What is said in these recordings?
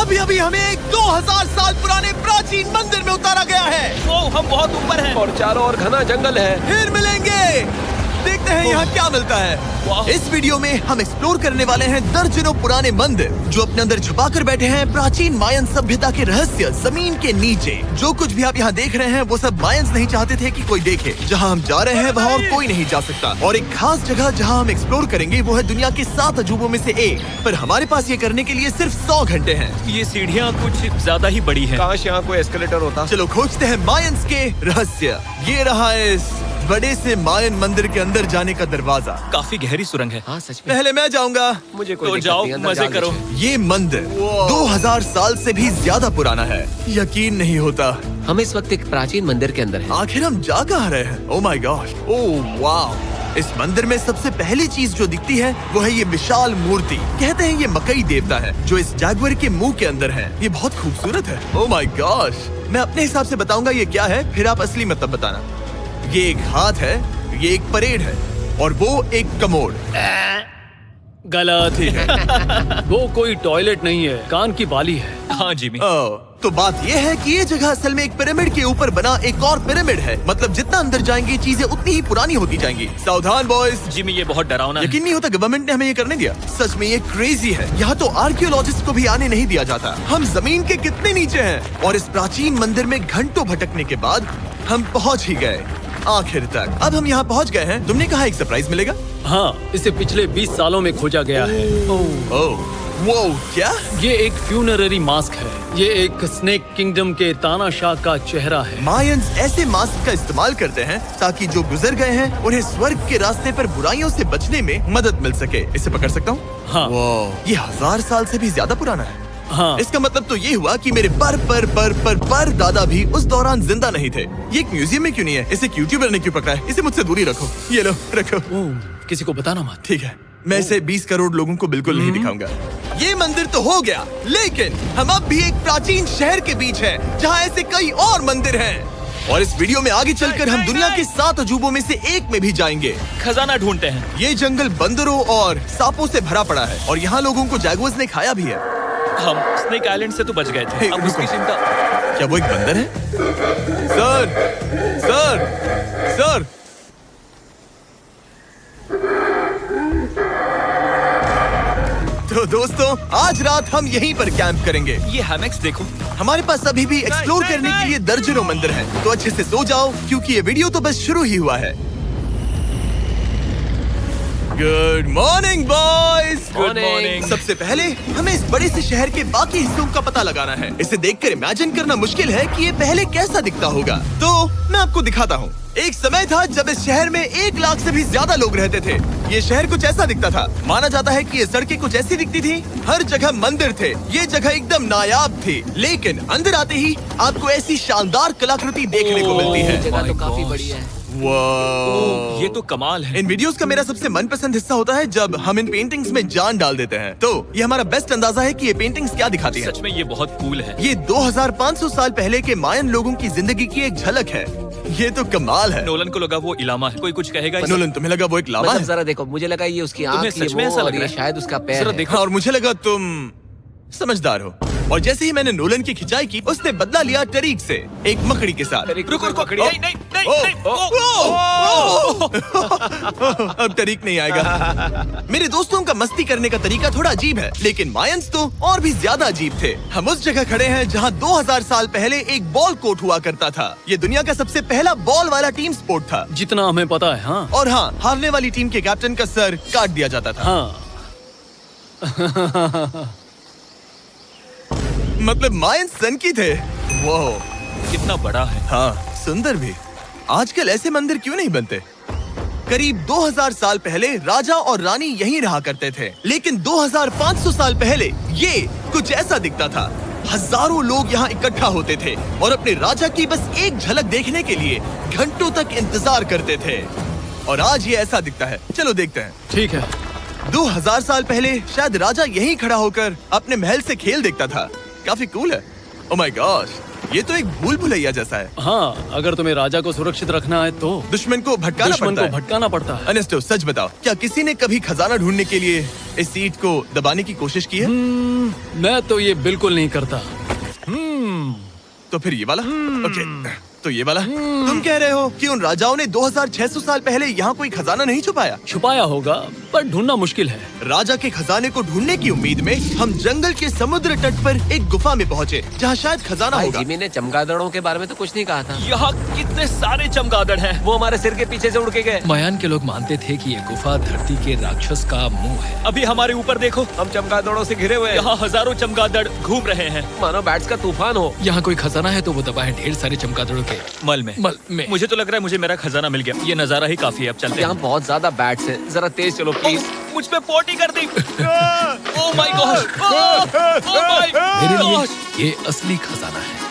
अभी अभी हमें एक 2000 साल पुराने प्राचीन मंदिर में उतारा गया है। वो हम बहुत ऊपर हैं। और चारों ओर घना जंगल है। फिर मिलेंगे, देखते हैं यहाँ क्या मिलता है। इस वीडियो में हम एक्सप्लोर करने वाले हैं दर्जनों पुराने मंदिर जो अपने अंदर छुपा कर बैठे हैं प्राचीन मायन सभ्यता के रहस्य जमीन के नीचे। जो कुछ भी आप यहाँ देख रहे हैं वो सब मायंस नहीं चाहते थे कि कोई देखे। जहाँ हम जा रहे हैं वहाँ और कोई नहीं जा सकता। और एक खास जगह जहाँ हम एक्सप्लोर करेंगे वो है दुनिया के 7 अजूबों में से एक। पर हमारे पास ये करने के लिए सिर्फ 100 घंटे हैं। ये सीढ़ियाँ कुछ ज्यादा ही बड़ी हैं। काश यहाँ कोई एस्केलेटर होता। चलो खोजते हैं मायंस के रहस्य। ये रहा इस बड़े से मायन मंदिर के अंदर जाने का दरवाजा। काफी गहरी सुरंग है। हाँ सच में। पहले मैं जाऊंगा। मुझे कोई तो दिक्कत जाओ, नहीं, अंदर मजे जा करो। लीजिए। ये मंदिर 2000 साल से भी ज्यादा पुराना है। यकीन नहीं होता। हम इस वक्त एक प्राचीन मंदिर के अंदर हैं। आखिर हम जा कहाँ रहे हैं? ओह माय गॉड, ओह वाह। इस मंदिर में सबसे पहली चीज जो दिखती है वो है ये विशाल मूर्ति। कहते हैं ये मकई देवता है जो इस जैगुआर के मुंह के अंदर है। ये बहुत खूबसूरत है। ओह माय गॉड। मैं अपने हिसाब से बताऊंगा ये क्या है, फिर आप असली मतलब बताना। ये एक हाथ है, ये एक परेड है और वो एक कमोड। गलत है। वो कोई टॉयलेट नहीं है, कान की बाली है। हाँ जिमी। तो बात ये है कि ये जगह असल में एक पिरामिड के ऊपर बना एक और पिरामिड है। मतलब जितना अंदर जाएंगे चीजें उतनी ही पुरानी होती जाएंगी। सावधान बॉयज। जिमी ये बहुत डरावना है। यकीन नहीं होता गवर्नमेंट ने हमें ये करने दिया। सच में ये क्रेजी है। यहाँ तो आर्कियोलॉजिस्ट को भी आने नहीं दिया जाता। हम जमीन के कितने नीचे हैं। और इस प्राचीन मंदिर में घंटों भटकने के बाद हम पहुँच ही गए आखिर तक। अब हम यहाँ पहुँच गए हैं। तुमने कहा एक सरप्राइज मिलेगा। हाँ, इसे पिछले 20 सालों में खोजा गया है। ओह वो क्या? ये एक फ्यूनररी मास्क है। ये एक स्नेक किंगडम के तानाशाह का चेहरा है। मायंस ऐसे मास्क का इस्तेमाल करते हैं ताकि जो गुजर गए हैं उन्हें स्वर्ग के रास्ते पर बुराइयों से बचने में मदद मिल सके। इसे पकड़ सकता हूँ? हाँ। ये 1000 साल से भी ज्यादा पुराना है। हाँ। इसका मतलब तो ये हुआ कि मेरे पर दादा भी उस दौरान जिंदा नहीं थे। ये एक म्यूजियम में क्यों नहीं है? इसे यूट्यूबर ने क्यों पकड़ा है? इसे मुझसे दूरी रखो। ये लो रखो। किसी को बताना मत। ठीक है, मैं इसे 20 करोड़ लोगों को बिल्कुल नहीं दिखाऊंगा। ये मंदिर तो हो गया, लेकिन हम अब भी एक प्राचीन शहर के बीच हैं, जहाँ ऐसे कई और मंदिर हैं। और इस वीडियो में आगे चलकर हम दुनिया के 7 अजूबों में से एक में भी जाएंगे। खजाना ढूंढते हैं। ये जंगल बंदरों और सांपों से भरा पड़ा है और यहाँ लोगों को जैगुआर्स ने खाया भी है। हम स्नेक आइलैंड से तो बच गए थे। अब उसकी चिंता। क्या वो एक बंदर है? Sir, sir, sir. तो दोस्तों आज रात हम यहीं पर कैंप करेंगे। ये हैमेक्स देखो। हमारे पास अभी भी एक्सप्लोर करने के लिए दर्जनों मंदिर हैं। तो अच्छे से सो जाओ क्योंकि ये वीडियो तो बस शुरू ही हुआ है। Good morning boys. Good morning. सबसे पहले हमें इस बड़े से शहर के बाकी हिस्सों का पता लगाना है। इसे देखकर इमेजिन करना मुश्किल है कि ये पहले कैसा दिखता होगा। तो मैं आपको दिखाता हूँ। एक समय था जब इस शहर में 1 लाख से भी ज्यादा लोग रहते थे। ये शहर कुछ ऐसा दिखता था। माना जाता है कि ये सड़कें कुछ ऐसी दिखती थी। हर जगह मंदिर थे। ये जगह एकदम नायाब थी। लेकिन अंदर आते ही आपको ऐसी शानदार कलाकृति देखने को मिलती है। जगह तो my काफी gosh। बड़ी है। वाह। ये तो कमाल है। इन वीडियोस का मेरा सबसे मनपसंद हिस्सा होता है जब हम इन पेंटिंग्स में जान डाल देते हैं। तो ये हमारा बेस्ट अंदाजा है कि ये पेंटिंग्स क्या दिखाती हैं। सच में ये बहुत कूल है। ये 2500 साल पहले के मायन लोगों की जिंदगी की एक झलक है। ये तो कमाल है। नोलन को लगा वो इलामा है। कोई कुछ कहेगा इसे? नोलन, तुम्हें लगा वो एक लामा मतलब है? जरा देखो, मुझे लगा ये उसकी तुम्हें आँख, ये सच में वो ऐसा और लग रहा ये है? शायद उसका पैर जरा है। देखो। और मुझे लगा तुम समझदार हो। और जैसे ही मैंने नोलन की खिंचाई की उसने बदला लिया टरीक से, एक मकड़ी के साथ। रुको रुको। ओ, नहीं नहीं नहीं ओ, नहीं। अब तरीक नहीं आएगा। मेरे दोस्तों का मस्ती करने का तरीका थोड़ा अजीब है, लेकिन मायंस तो और भी ज्यादा अजीब थे। हम उस जगह खड़े हैं जहां 2000 साल पहले एक बॉल कोर्ट हुआ करता था। ये दुनिया का सबसे पहला बॉल वाला टीम स्पोर्ट था। जितना हमें पता है। हाँ। और हाँ, हारने वाली टीम के कैप्टन का सर काट दिया जाता था। हाँ। मतलब मायंस सन की थे। वो कितना बड़ा है। हाँ, सुंदर भी। आजकल ऐसे मंदिर क्यों नहीं बनते? करीब 2000 साल पहले राजा और रानी यहीं रहा करते थे, लेकिन 2500 साल पहले ये कुछ ऐसा दिखता था। हजारों लोग यहाँ इकट्ठा होते थे और अपने राजा की बस एक झलक देखने के लिए घंटों तक इंतजार करते थे। और आज ये ऐसा दिखता है। चलो देखते हैं। ठीक है। 2000 साल पहले शायद राजा यहीं खड़ा होकर अपने महल से खेल देखता था। काफी कूल है। ओह माय गॉड, ये तो एक भूल भुलैया जैसा है। हाँ, अगर तुम्हें राजा को सुरक्षित रखना है तो दुश्मन को भटकाना दुश्मन पड़ता को है। भटकाना पड़ता है। अनेस्टो, सच बताओ, क्या किसी ने कभी खजाना ढूंढने के लिए इस सीट को दबाने की कोशिश की है? मैं तो ये बिल्कुल नहीं करता। तो फिर ये वाला? ओके, तो ये वाला? तुम कह रहे हो कि उन राजाओं ने 2600 साल पहले यहाँ कोई खजाना नहीं छुपाया? छुपाया होगा, पर ढूंढना मुश्किल है। राजा के खजाने को ढूंढने की उम्मीद में हम जंगल के समुद्र तट पर एक गुफा में पहुँचे, जहाँ शायद खजाना भाई होगा। जिमी ने चमगादड़ों के बारे में तो कुछ नहीं कहा था। यहाँ कितने सारे चमगादड़ हैं। वो हमारे सिर के पीछे से उड़ के गए। मयान के लोग मानते थे कि ये गुफा धरती के राक्षस का मुंह है। अभी हमारे ऊपर देखो, हम चमगादड़ों से घिरे हुए हैं। यहाँ हजारों चमगादड़ घूम रहे हैं। मानो बैट्स का तूफान हो। यहाँ कोई खजाना है तो वो दबा है ढेर सारे चमगादड़ों के मल में। मुझे तो लग रहा है मुझे मेरा खजाना मिल गया। ये नजारा ही काफी है, अब चलते यहाँ हैं। बहुत ज्यादा बैट्स हैं। जरा तेज चलो प्लीज। मुझ पे पोटी कर दी। Oh my God, oh my मेरे लिए गॉड। ये असली खजाना है।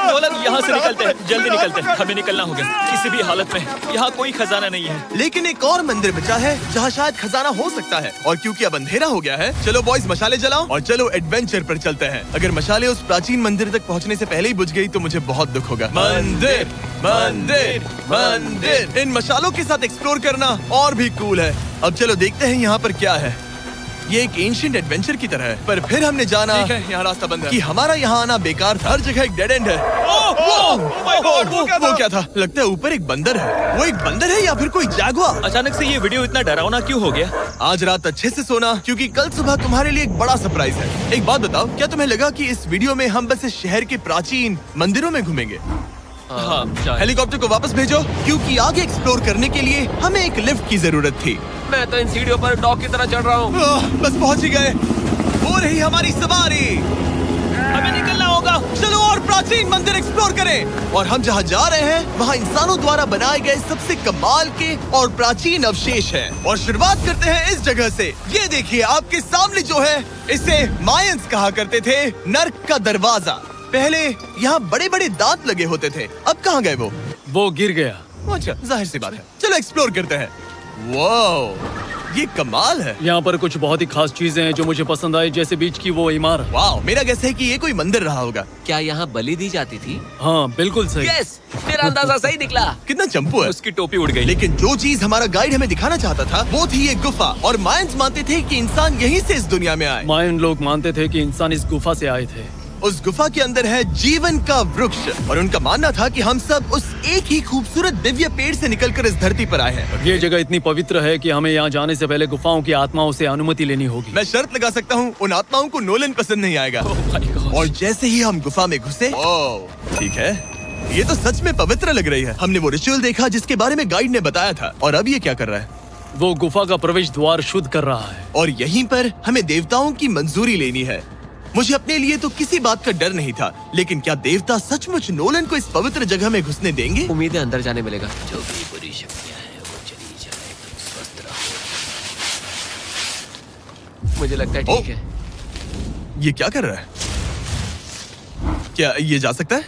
नोलन, यहाँ से निकलते हैं, जल्दी निकलते हैं, हमें निकलना होगा किसी भी हालत में। यहाँ कोई खजाना नहीं है। लेकिन एक और मंदिर बचा है जहाँ शायद खजाना हो सकता है, और क्योंकि अब अंधेरा हो गया है, चलो बॉयज मशाले जलाओ और चलो एडवेंचर पर चलते हैं। अगर मशाले उस प्राचीन मंदिर तक पहुँचने से पहले ही बुझ गई तो मुझे बहुत दुख होगा। मंदिर, मंदिर, मंदिर। इन मशालों के साथ एक्सप्लोर करना और भी कूल है। अब चलो देखते हैं यहाँ पर क्या है। ये एक एंशिएंट एडवेंचर की तरह है, पर फिर हमने जाना ठीक है, यहाँ रास्ता बंद है। कि हमारा यहाँ आना बेकार था। हर जगह एक डेड एंड है। वो क्या था? लगता है ऊपर एक बंदर है। वो एक बंदर है या फिर कोई जैगुआर? अचानक से ये वीडियो इतना डरावना क्यों हो गया? आज रात अच्छे से सोना, क्योंकि कल सुबह तुम्हारे लिए एक बड़ा सरप्राइज है। एक बात बताओ, क्या तुम्हें लगा कि इस वीडियो में हम बस इस शहर के प्राचीन मंदिरों में घूमेंगे? हाँ, शायद। हेलीकॉप्टर को वापस भेजो, क्योंकि आगे एक्सप्लोर करने के लिए हमें एक लिफ्ट की जरूरत थी। मैं तो इन सीढ़ियों पर डॉग की तरह चढ़ रहा हूँ। बस पहुंच ही गए। हो रही हमारी सवारी। हमें निकलना होगा। चलो और प्राचीन मंदिर एक्सप्लोर करें। और हम जहाँ जा रहे हैं वहाँ इंसानों द्वारा बनाए गए सबसे कमाल के और प्राचीन अवशेष हैं। और शुरुआत करते हैं इस जगह से। ये देखिए आपके सामने जो है, इसे मायंस कहा करते थे नर्क का दरवाजा। पहले यहाँ बड़े बड़े दांत लगे होते थे, अब कहाँ गए वो? वो गिर गया। अच्छा, जाहिर सी बात है। चलो एक्सप्लोर करते हैं। वाओ, ये कमाल है। यहाँ पर कुछ बहुत ही खास चीजें हैं जो मुझे पसंद आई, जैसे बीच की वो इमारत। वाओ, मेरा गेस है कि ये कोई मंदिर रहा होगा। क्या यहाँ बलि दी जाती थी? हाँ, बिल्कुल सही। यस, मेरा अंदाजा सही निकला। कितना चंपू है। उसकी टोपी उड़ गई। लेकिन जो चीज हमारा गाइड हमें दिखाना चाहता था वो थी ये गुफा। और मायंस मानते थे कि इंसान यहीं से इस दुनिया में आए। मायन लोग मानते थे कि इंसान इस गुफा से आए थे। उस गुफा के अंदर है जीवन का वृक्ष, और उनका मानना था कि हम सब उस एक ही खूबसूरत दिव्य पेड़ से निकलकर इस धरती पर आए हैं। ये जगह इतनी पवित्र है कि हमें यहाँ जाने से पहले गुफाओं की आत्माओं से अनुमति लेनी होगी। मैं शर्त लगा सकता हूँ उन आत्माओं को नोलन पसंद नहीं आएगा। और जैसे ही हम गुफा में घुसे, ठीक है, ये तो सच में पवित्र लग रही है। हमने वो रिचुअल देखा जिसके बारे में गाइड ने बताया था। और अब ये क्या कर रहा है? वो गुफा का प्रवेश द्वार शुद्ध कर रहा है। और यहीं पर हमें देवताओं की मंजूरी लेनी है। मुझे अपने लिए तो किसी बात का डर नहीं था, लेकिन क्या देवता सचमुच नोलन को इस पवित्र जगह में घुसने देंगे? उम्मीद है अंदर जाने मिलेगा। जो भी बुरी शक्तियाँ हैं वो चली जाए, तुम स्वस्थ रहो। मुझे लगता है ठीक है। ये क्या कर रहा है? क्या ये जा सकता है?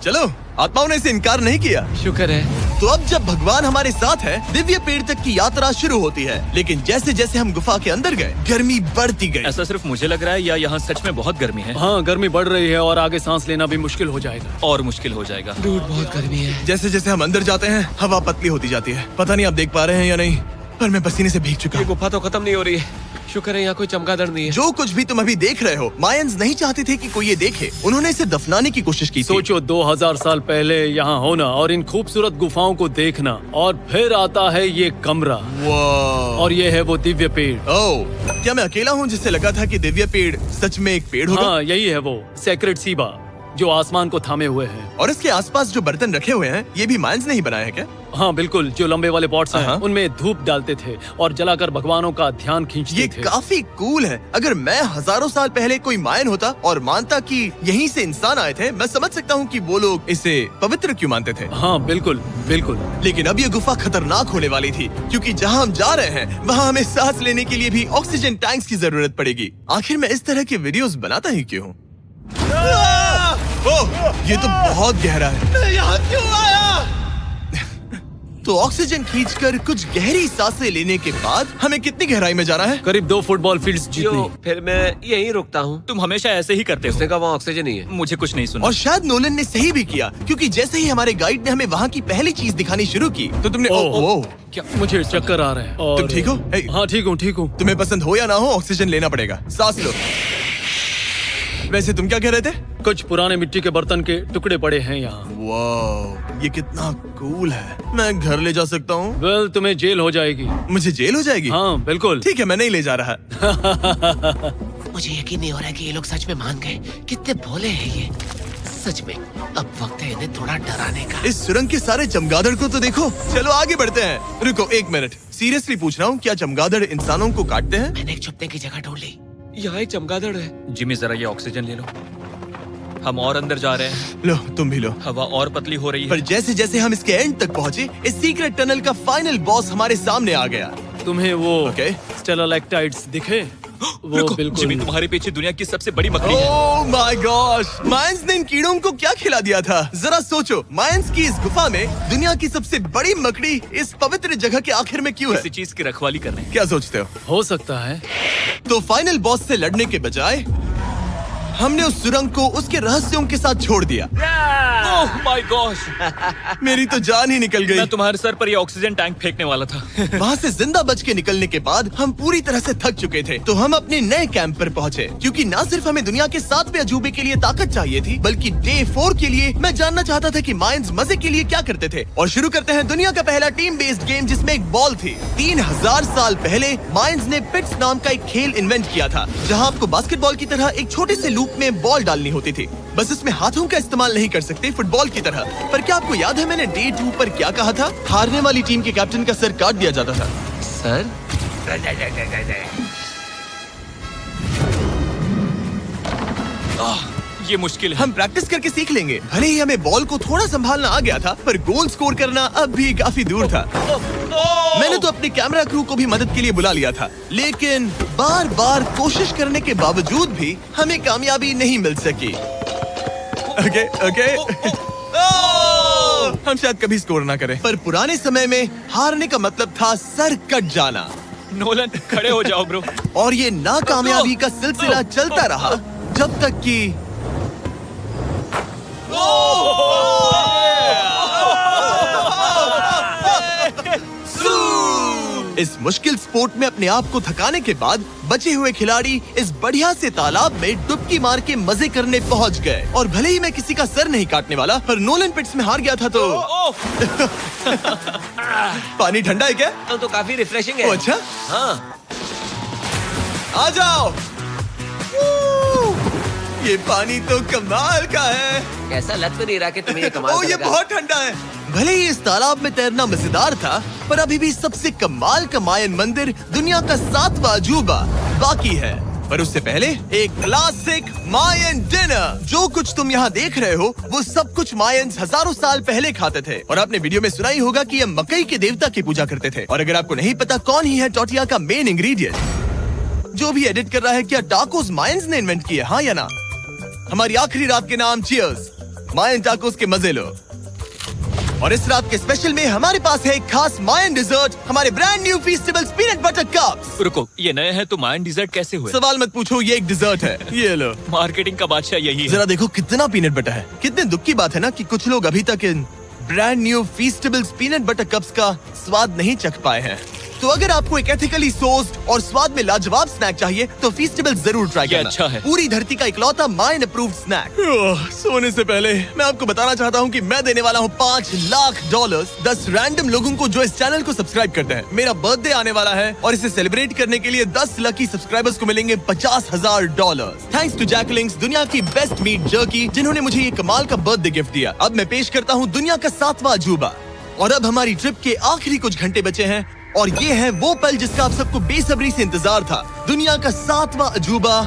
चलो, आत्माओं ने इसे इनकार नहीं किया। शुक्र है। तो अब जब भगवान हमारे साथ है, दिव्य पेड़ तक की यात्रा शुरू होती है। लेकिन जैसे जैसे हम गुफा के अंदर गए, गर्मी बढ़ती गई। ऐसा सिर्फ मुझे लग रहा है या यहाँ सच में बहुत गर्मी है? हाँ, गर्मी बढ़ रही है और आगे सांस लेना भी मुश्किल हो जाएगा। और मुश्किल हो जाएगा। दूर बहुत गर्मी है। जैसे जैसे हम अंदर जाते हैं, हवा पतली होती जाती है। पता नहीं आप देख पा रहे हैं या नहीं, पर मैं पसीने से भीग चुका ये हूँ। गुफा तो खत्म नहीं हो रही है। शुक्र है यहाँ कोई चमगादड़ नहीं है। जो कुछ भी तुम अभी देख रहे हो, मायंस नहीं चाहते थे कि कोई ये देखे। उन्होंने इसे दफनाने की कोशिश की थी। सोचो 2000 साल पहले यहाँ होना और इन खूबसूरत गुफाओं को देखना, और फिर आता है ये कमरा, वाह। और ये है वो दिव्य पेड़। ओह, क्या मैं अकेला हूँ जिससे लगा था कि दिव्य पेड़ सच में एक पेड़ होगा? हाँ, यही है वो सेक्रेड सीबा जो आसमान को थामे हुए है। और इसके आसपास जो बर्तन रखे हुए हैं, ये भी मायंस ने ही बनाए हैं क्या? हाँ बिल्कुल, जो लंबे वाले पॉट्स हैं, हाँ। उनमें धूप डालते थे और जलाकर भगवानों का ध्यान खींचते ये थे। काफी कूल है। अगर मैं हजारों साल पहले कोई मायन होता और मानता कि यहीं से इंसान आए थे, मैं समझ सकता हूँ कि वो लोग इसे पवित्र क्यों मानते थे। हाँ बिल्कुल बिल्कुल। लेकिन अब ये गुफा खतरनाक होने वाली थी, क्योंकि जहाँ हम जा रहे हैं वहाँ हमें सांस लेने के लिए भी ऑक्सीजन टैंक्स की जरूरत पड़ेगी। आखिर मैं इस तरह के वीडियोस बनाता ही क्यों हूँ? ओह, ये तो बहुत गहरा है। मैं यहाँ क्यों आया? तो ऑक्सीजन खींचकर कुछ गहरी सांसें लेने के बाद हमें कितनी गहराई में जाना है? करीब 2 फुटबॉल फील्ड्स जो जितनी। फिर मैं यहीं रुकता हूँ। तुम हमेशा ऐसे ही करते हो। उसने कहा वहाँ ऑक्सीजन ही है। मुझे कुछ नहीं सुना। और शायद नोलन ने सही भी किया, क्योंकि जैसे ही हमारे गाइड ने हमें वहाँ की पहली चीज दिखानी शुरू की तो तुमने ओह। क्या मुझे चक्कर आ रहे हैं। और तुम ठीक हो? हे। हाँ ठीक हूँ। तुम्हें पसंद हो या ना हो, ऑक्सीजन लेना पड़ेगा। सांस लो। वैसे तुम क्या कह रहे थे? कुछ पुराने मिट्टी के बर्तन के टुकड़े पड़े हैं यहाँ। वाह, ये कितना कूल है। मैं घर ले जा सकता हूँ? वेल तुम्हें जेल हो जाएगी। मुझे जेल हो जाएगी? हाँ बिल्कुल। ठीक है, मैं नहीं ले जा रहा। मुझे यकीन नहीं हो रहा है कि ये लोग सच में मान गए। कितने भोले हैं ये। सच में अब वक्त है इन्हें थोड़ा डराने का। इस सुरंग के सारे चमगादड़ को तो देखो। चलो आगे बढ़ते हैं। रुको 1 मिनट, सीरियसली पूछ रहा हूँ, क्या चमगादड़ इंसानों को काटते हैं? मैंने एक छुपने की जगह ढूंढ ली। यहाँ एक चमगादड़ है। जिमी जरा ये ऑक्सीजन ले लो। हम और अंदर जा रहे हैं। लो तुम भी लो। हवा और पतली हो रही पर है। जैसे जैसे हम इसके एंड तक पहुँचे, इस सीक्रेट टनल का फाइनल बॉस हमारे सामने आ गया। तुम्हें वो ओके। स्टेलाक्टाइट्स दिखे? वो रुको, बिल्कुल। जिमी तुम्हारे पीछे दुनिया की सबसे बड़ी मकड़ी है। ओह माय गॉश, मायंस ने इन कीड़ों को क्या खिला दिया था? जरा सोचो, मायंस की इस गुफा में दुनिया की सबसे बड़ी मकड़ी इस पवित्र जगह के आखिर में क्यों है? किसी चीज की रखवाली कर रहे हैं। क्या सोचते हो सकता है। तो फाइनल बॉस से लड़ने के बजाय हमने उस सुरंग को उसके रहस्यों के साथ छोड़ दिया। ओह माय गॉश, मेरी तो जान ही निकल गई। मैं तुम्हारे सर पर ये ऑक्सीजन टैंक फेंकने वाला था। वहाँ से जिंदा बच के निकलने के बाद हम पूरी तरह से थक चुके थे, तो हम अपने नए कैंप पर पहुँचे, क्योंकि न सिर्फ हमें दुनिया के 7वें अजूबे के लिए ताकत चाहिए थी, बल्कि डे 4 के लिए मैं जानना चाहता था कि मायंस मजे के लिए क्या करते थे। और शुरू करते हैं दुनिया का पहला टीम बेस्ड गेम, जिसमें एक बॉल थी। 3000 साल पहले मायंस ने पिट्स नाम का एक खेल इन्वेंट किया था, जहाँ आपको बास्केटबॉल की तरह एक छोटे से लूप में बॉल डालनी होती थी। बस इसमें हाथों का इस्तेमाल नहीं कर सकते, फुटबॉल की तरह। पर क्या आपको याद है मैंने डे 2 पर क्या कहा था? हारने वाली टीम के कैप्टन का सर काट दिया जाता था। सर ये मुश्किल है। हम प्रैक्टिस करके सीख लेंगे। भले ही हमें बॉल को थोड़ा संभालना आ गया था, पर गोल स्कोर करना अब भी काफी दूर था। मैंने तो अपने कैमरा क्रू को भी मदद के लिए बुला लिया था, लेकिन बार बार कोशिश करने के बावजूद भी हमें कामयाबी नहीं मिल सकी। ओके हम शायद कभी स्कोर ना करें, पर पुराने समय में हारने का मतलब था सर कट जाना। नोलन खड़े हो जाओ ब्रो। और ये नाकामयाबी का सिलसिला चलता रहा जब तक कि इस मुश्किल स्पोर्ट में अपने आप को थकाने के बाद बचे हुए खिलाड़ी इस बढ़िया से तालाब में डुबकी मार के मजे करने पहुंच गए। और भले ही मैं किसी का सर नहीं काटने वाला, पर नोलन पिट्स में हार गया था तो पानी ठंडा है क्या? तो काफी रिफ्रेशिंग है। ओ, अच्छा हाँ। आ जाओ। ये पानी तो कमाल का है। कैसा लग तो नहीं रहा कि तुम्हें ये कमाल ओ, ये करेगा। बहुत ठंडा है। भले ही इस तालाब में तैरना मजेदार था, पर अभी भी सबसे कमाल का मायन मंदिर, दुनिया का 7वां अजूबा बाकी है। पर उससे पहले एक क्लासिक मायन डिनर। जो कुछ तुम यहाँ देख रहे हो, वो सब कुछ मायंस हजारों साल पहले खाते थे। और आपने वीडियो में सुना ही होगा कि ये मकई के देवता की पूजा करते थे। और अगर आपको नहीं पता कौन ही है टोटिया का मेन इंग्रेडिएंट, जो भी एडिट कर रहा है, क्या टाकोस मायंस ने इन्वेंट किए? हाँ या ना? हमारी आखिरी रात के नाम चीयर्स, मायन टाकोस के मजे लो। और इस रात के स्पेशल में हमारे पास है एक खास मायन डिजर्ट, हमारे brand new Feastables peanut butter cups. रुको, ये नए हैं तो मायन डिजर्ट कैसे हुए? सवाल मत पूछो, ये एक डिजर्ट है। ये लो। मार्केटिंग का बादशाह यही है। जरा देखो कितना पीनट बटर है। कितने दुख की बात है ना कि कुछ लोग अभी तक इन brand new Feastables peanut butter cups का स्वाद नहीं चख पाए हैं। तो अगर आपको एक एथिकली सोर्स्ड और स्वाद में लाजवाब स्नैक चाहिए, तो फीस्टेबल्स जरूर ट्राई ये करना। अच्छा है। पूरी धरती का इकलौता मायन अप्रूव्ड स्नैक। सोने से पहले मैं आपको बताना चाहता हूँ कि मैं देने वाला हूँ $5 लाख 10 रैंडम लोगों को जो इस चैनल को सब्सक्राइब करते हैं। मेरा बर्थडे आने वाला है और इसे सेलिब्रेट करने के लिए 10 लकी सब्सक्राइबर्स को मिलेंगे $50,000। थैंक्स टू जैकलिंग्स, दुनिया की बेस्ट मीट जर्की, जिन्होंने मुझे ये कमाल का बर्थडे गिफ्ट दिया। अब मैं पेश करता हूँ दुनिया का 7वां अजूबा। और अब हमारी ट्रिप के आखिरी कुछ घंटे बचे हैं, और ये है वो पल जिसका आप सबको बेसब्री से इंतजार था। दुनिया का 7वां अजूबा,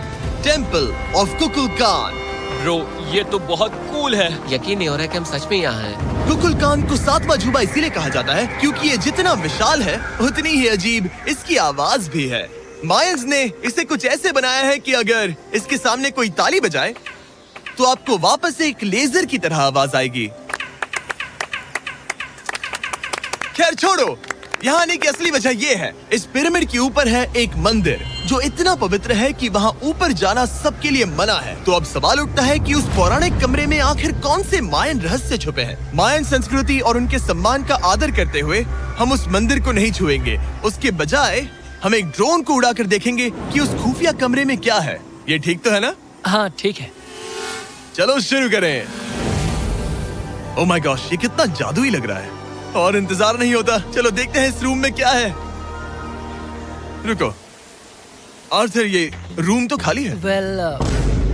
टेम्पल ऑफ कुकुलकान। ब्रो, ये तो बहुत कूल है। यकीन नहीं हो रहा है कि हम सच में यहाँ हैं। कुकुलकान को 7वां अजूबा इसीलिए कहा जाता है क्योंकि ये जितना विशाल है, उतनी ही अजीब इसकी आवाज भी है। मायंस ने इसे कुछ ऐसे बनाया है कि अगर इसके सामने कोई ताली बजाए, तो आपको वापस एक लेजर की तरह आवाज आएगी। खैर छोड़ो, यहाँ आने की असली वजह ये है, इस पिरामिड के ऊपर है एक मंदिर जो इतना पवित्र है कि वहाँ ऊपर जाना सबके लिए मना है। तो अब सवाल उठता है कि उस पौराणिक कमरे में आखिर कौन से मायन रहस्य छुपे हैं। मायन संस्कृति और उनके सम्मान का आदर करते हुए हम उस मंदिर को नहीं छुएंगे, उसके बजाय हम एक ड्रोन को उड़ाकर देखेंगे कि उस खुफिया कमरे में क्या है। ये ठीक तो है ना? हाँ ठीक है। चलो शुरू करें। ओह माय गॉश, ये कितना जादुई लग रहा है और इंतजार नहीं होता। चलो देखते हैं इस रूम में क्या है। रुको आर्थर, ये रूम तो खाली है। वेल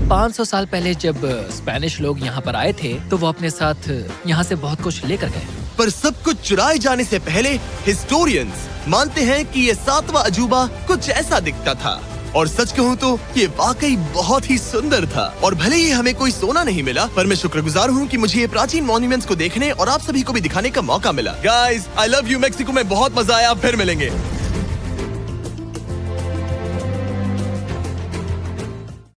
500 साल पहले जब स्पेनिश लोग यहाँ पर आए थे तो वो अपने साथ यहाँ से बहुत कुछ लेकर गए। पर सब कुछ चुराए जाने से पहले हिस्टोरियंस मानते हैं कि ये 7वां अजूबा कुछ ऐसा दिखता था। और सच कहूँ तो ये वाकई बहुत ही सुंदर था। और भले ही हमें कोई सोना नहीं मिला, पर मैं शुक्रगुजार हूँ कि मुझे ये प्राचीन मॉन्यूमेंट्स को देखने और आप सभी को भी दिखाने का मौका मिला। Guys, I love you. Mexico में बहुत मजा आया, फिर मिलेंगे।